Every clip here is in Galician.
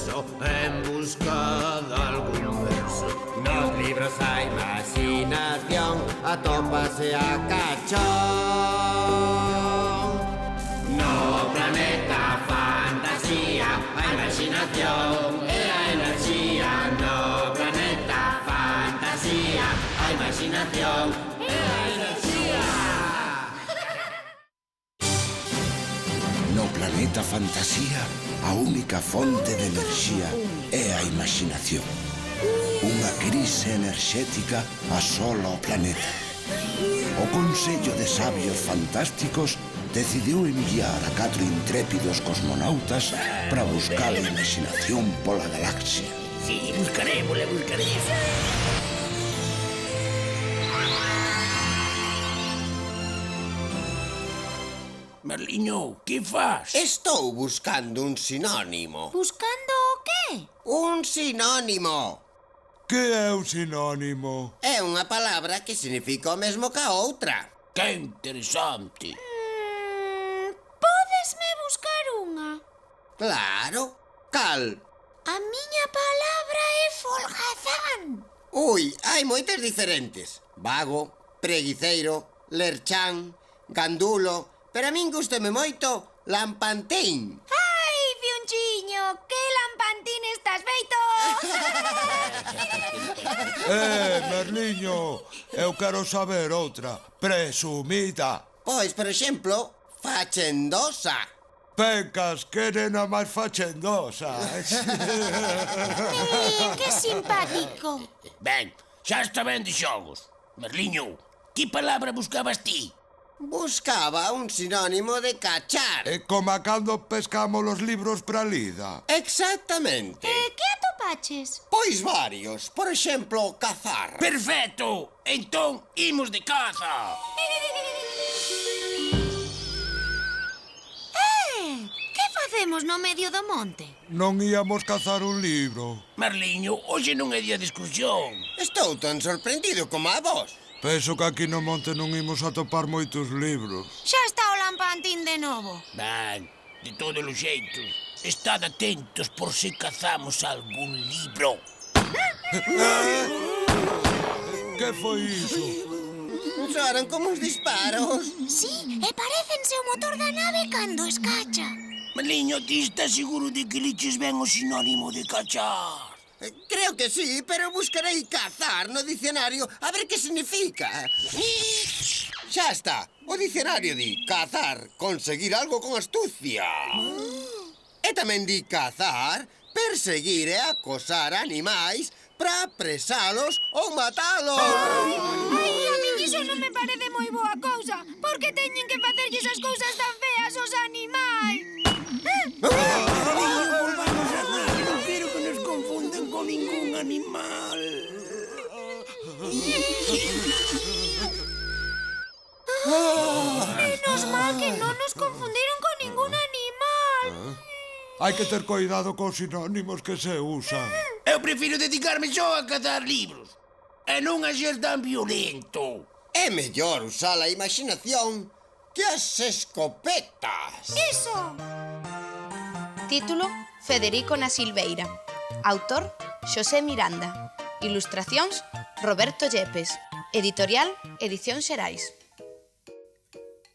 universo en busca de algún verso. Nos libros a imaginación atópase a cachón. No planeta fantasía, a imaginación e a enerxía. No planeta fantasía, a imaginación e a enerxía. No planeta fantasía, a única fonte de enerxía é a imaginación. Unha crise enerxética asola o planeta. O Consello de Sabios Fantásticos decidiu enviar a 4 intrépidos cosmonautas para buscar a imaginación pola galaxia. Sí, buscarémosla, buscarémosla. Merliño, que faz? Estou buscando un sinónimo. Buscando o qué? Un sinónimo. Que é un sinónimo? É unha palabra que significa o mesmo que a outra. Que interesante. Pódesme buscar unha? Claro. Cal? A miña palabra é folgazán. Ui, hai moitas diferentes. Vago, preguiceiro, lerchán, gandulo... Pero a min gústame moito lampantín. Ai, Fiunchiño, que lampantín estás feito! Merliño, eu quero saber outra. Presumida. Pois, por exemplo, fachendosa. Pecas, que nena máis fachendosa. Que simpático. Ben, xa está ben de xogos. Merliño, que palabra buscabas ti? Buscaba un sinónimo de cachar. É como cando pescamos os libros para lida. Exactamente. Que atopaches? Pois varios. Por exemplo, cazar. Perfecto! Entón, imos de caza. Que facemos no medio do monte? Non íamos cazar un libro. Merliño, hoxe non é día de excursión. Estou tan sorprendido como a vos. Penso que aquí no monte non imos atopar moitos libros. Xa está o lampantín de novo. Ben, de todos os xeitos, estad atentos por se cazamos algún libro. Que foi iso? Soaron como uns disparos. Sí, e parécense o motor da nave cando escacha. Merliño, ti estás seguro de que liches ben o sinónimo de cachar? Creo que sí, pero buscarei cazar no dicionario a ver que significa. Xa está. O dicionario di cazar, conseguir algo con astucia. E tamén di cazar, perseguir e acosar animais para apresalos ou matalos. Ai, a mí iso non me parece moi boa cousa. Por que teñen que facerlle esas cousas tan feas aos animais? Non quero que nos confundan con ningún animal. Menos mal que non nos confundiron con ningún animal. Hai que ter cuidado cos sinónimos que se usan. Eu prefiro dedicarme só a cazar libros e non a ser tan violento. É mellor usar a imaginación que as escopetas. Iso. Título: Federico na Silveira. Autor: Xosé Miranda. Ilustracións: Roberto Yepes. Editorial: Edicións Xerais.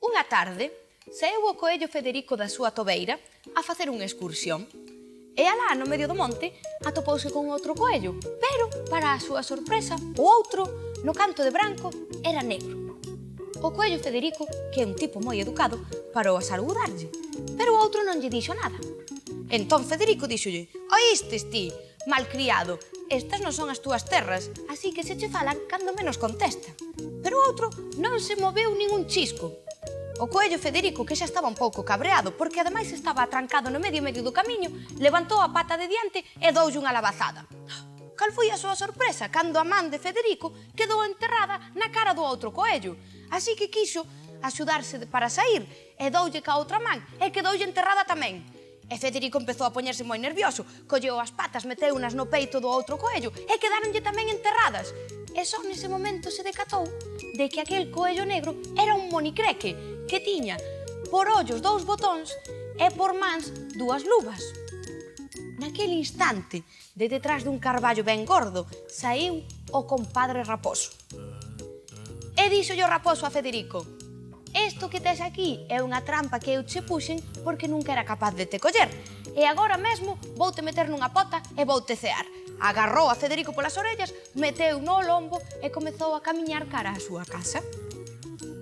Unha tarde, saeu o coello Federico da súa tobeira a facer unha excursión. E alá, no medio do monte, atopouse con outro coello, pero, para a súa sorpresa, o outro, no canto de branco, era negro. O coello Federico, que é un tipo moi educado, parou a saludarlle, pero o outro non lle dixo nada. Entón Federico díxolle: "Oístes ti, malcriado, estas non son as túas terras, así que se che falan cando menos contesta." Pero o outro non se moveu nin un chisco. O coello Federico, que xa estaba un pouco cabreado, porque ademais estaba atrancado no medio do camiño, levantou a pata de diante e doulle unha labazada. Cal foi a súa sorpresa cando a man de Federico quedou enterrada na cara do outro coello. Así que quixo axudarse para sair e doulle ca outra man e quedoulle enterrada tamén. E Federico empezou a poñerse moi nervioso, colleu as patas, meteunas no peito do outro coello e quedáronlle tamén enterradas. E só nese momento se decatou de que aquel coello negro era un monicreque que tiña por ollos 2 botóns e por mans 2 luvas. Naquele instante, de detrás dun carballo ben gordo, saiu o compadre Raposo. E díxolle o Raposo a Federico: "Isto que tes aquí é unha trampa que eu che puxen porque nunca era capaz de te coller. E agora mesmo voute meter nunha pota e voute cear." Agarrou a Federico polas orellas, meteu no lombo e comezou a camiñar cara á súa casa.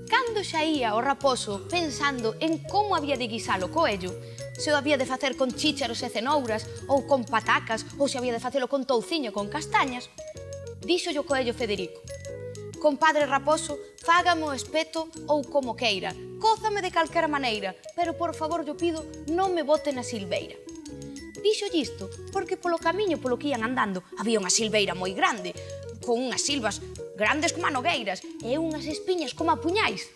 Cando xa ía o Raposo pensando en como había de guisar o coello, se o había de facer con chícharos e cenouras, ou con patacas, ou se había de facelo con touciño con castañas, díxolle o coello Federico: "Compadre Raposo, fágame o espeto ou como queira, cózame de calquera maneira, pero por favor yo pido non me bote na silveira." Díxolle isto porque polo camiño polo que ian andando había unha silveira moi grande, con unhas silvas grandes como nogueiras e unhas espiñas como a puñais.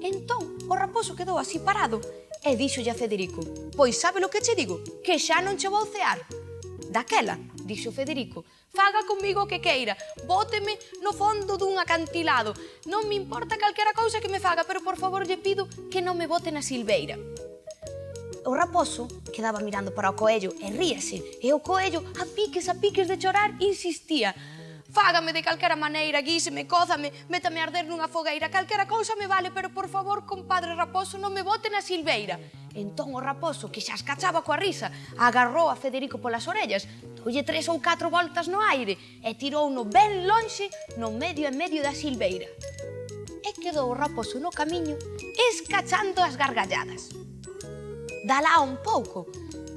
Entón, o Raposo quedou así parado e díxolle a Federico: "Pois sabe lo que che digo? Que xa non che vou cear." Daquela, dixo Federico, "faga comigo o que queira, bóteme no fondo dun acantilado, non me importa calquera cousa que me faga, pero por favor lle pido que non me bote na silveira." O Raposo quedaba mirando para o coello e ríase, e o coello, a piques de chorar, insistía: "Fágame de calquera maneira, guíseme, cózame, métame a arder nunha fogueira, calquera cousa me vale, pero por favor, compadre Raposo, non me bote na silveira." Entón o Raposo, que xa escachaba coa risa, agarrou a Federico polas orellas, doulle 3 ou 4 voltas no aire e tirouno ben lonxe no medio da silveira. E quedou o Raposo no camiño escachando as gargalladas. Dalá un pouco,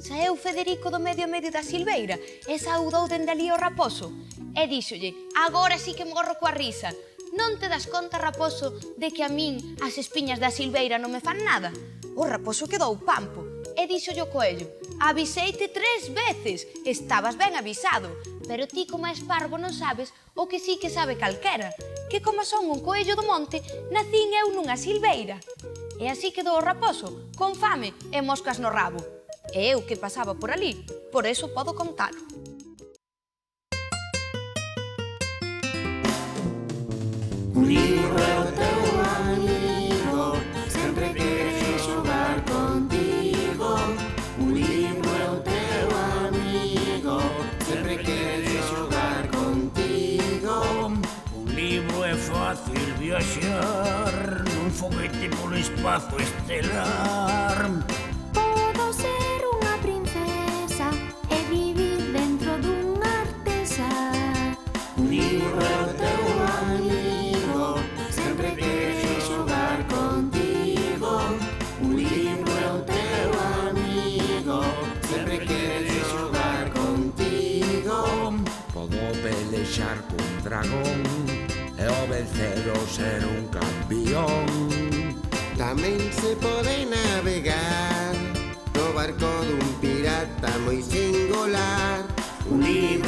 saeu Federico do medio da silveira e saudou dende ali o Raposo e díxolle: "Agora sí que morro coa risa. Non te das conta, Raposo, de que a min as espiñas da silveira non me fan nada?" O Raposo quedou pampo e díxolle o coello: "Aviseite 3 veces, estabas ben avisado, pero ti como esparvo non sabes o que sí que sabe calquera, que como son un coello do monte, nacín eu nunha silveira." E así quedou o Raposo, con fame e moscas no rabo. E eu que pasaba por ali, por eso podo contalo. Un libro é o teu amigo, sempre quere xogar contigo. Un libro é o teu amigo, sempre quere xogar contigo. Un libro é fácil viaxar nun foguete polo espazo estelar. Podo ser unha princesa e vivir dentro dunha artesá. Un libro é o teu amigo, sempre quere xogar contigo. Un libro é o teu amigo, sempre quere xogar contigo. Podo pelexar cun dragón e ao vencelo ser un campión. Tamén se pode navegar no barco dun pirata moi singular. Un libro